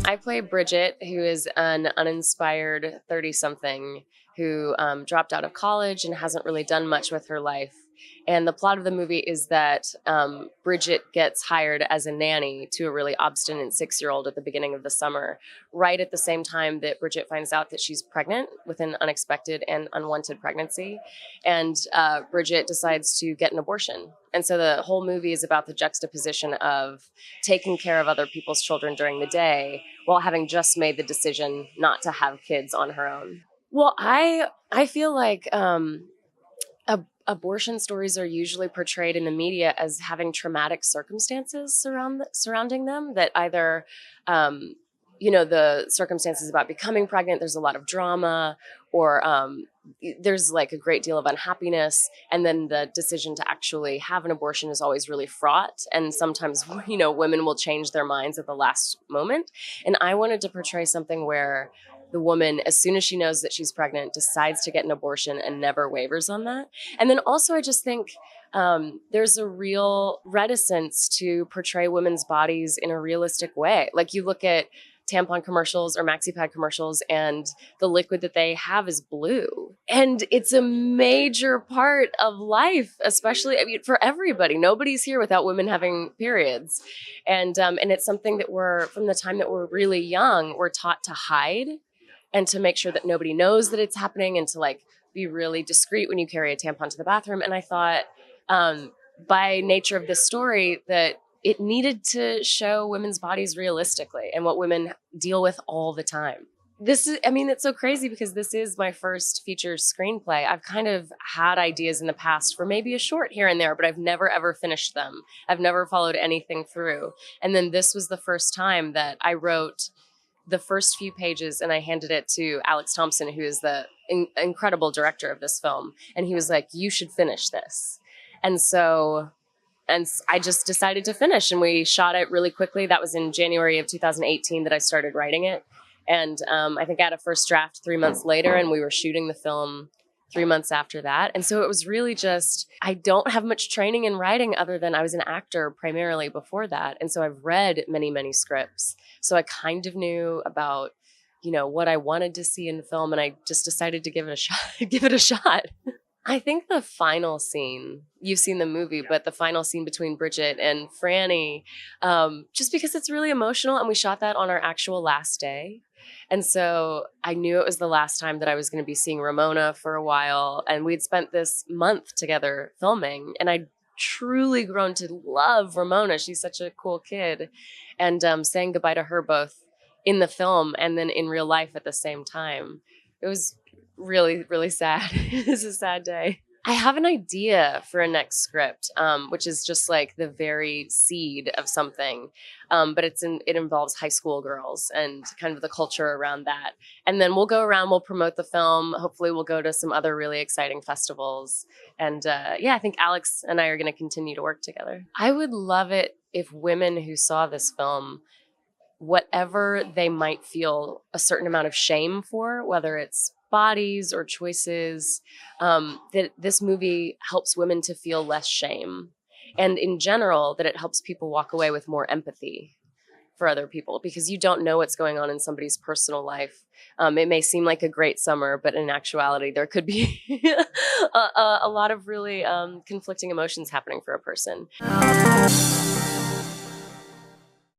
I play Bridget, who is an uninspired 30-something who dropped out of college and hasn't really done much with her life. And the plot of the movie is that Bridget gets hired as a nanny to a really obstinate 6-year-old at the beginning of the summer, right at the same time that Bridget finds out that she's pregnant with an unexpected and unwanted pregnancy. And Bridget decides to get an abortion. And so the whole movie is about the juxtaposition of taking care of other people's children during the day while having just made the decision not to have kids on her own. Well, I feel like abortion stories are usually portrayed in the media as having traumatic circumstances surrounding them. That either, the circumstances about becoming pregnant, there's a lot of drama, or there's like a great deal of unhappiness, and then the decision to actually have an abortion is always really fraught. And sometimes, women will change their minds at the last moment. And I wanted to portray something where the woman, as soon as she knows that she's pregnant, decides to get an abortion and never wavers on that. And then also, I just think there's a real reticence to portray women's bodies in a realistic way. Like, you look at tampon commercials or maxi pad commercials, and the liquid that they have is blue. And it's a major part of life, especially, for everybody. Nobody's here without women having periods. And it's something that from the time that we're really young, we're taught to hide and to make sure that nobody knows that it's happening, and to be really discreet when you carry a tampon to the bathroom. And I thought, by nature of this story, that it needed to show women's bodies realistically and what women deal with all the time. It's so crazy because this is my first feature screenplay. I've kind of had ideas in the past for maybe a short here and there, but I've never ever finished them. I've never followed anything through. And then this was the first time that I wrote the first few pages, and I handed it to Alex Thompson, who is the incredible director of this film. And he was like, "You should finish this." And I just decided to finish, and we shot it really quickly. That was in January of 2018 that I started writing it. And I think I had a first draft 3 months later, and we were shooting the film 3 months after that. And so it was really just, I don't have much training in writing other than I was an actor primarily before that. And so I've read many, many scripts. So I kind of knew about, what I wanted to see in film, and I just decided to give it a shot. I think the final scene, you've seen the movie, but the final scene between Bridget and Franny, just because it's really emotional, and we shot that on our actual last day. And so I knew it was the last time that I was going to be seeing Ramona for a while. And we'd spent this month together filming, and I'd truly grown to love Ramona. She's such a cool kid. And saying goodbye to her both in the film and then in real life at the same time. It was really, really sad. It was a sad day. I have an idea for a next script, which is just like the very seed of something. But it involves high school girls and kind of the culture around that. And then we'll go around, we'll promote the film. Hopefully we'll go to some other really exciting festivals. And I think Alex and I are going to continue to work together. I would love it if women who saw this film, whatever they might feel a certain amount of shame for, whether it's bodies or choices, that this movie helps women to feel less shame. And in general, that it helps people walk away with more empathy for other people, because you don't know what's going on in somebody's personal life. It may seem like a great summer, but in actuality, there could be a lot of really conflicting emotions happening for a person.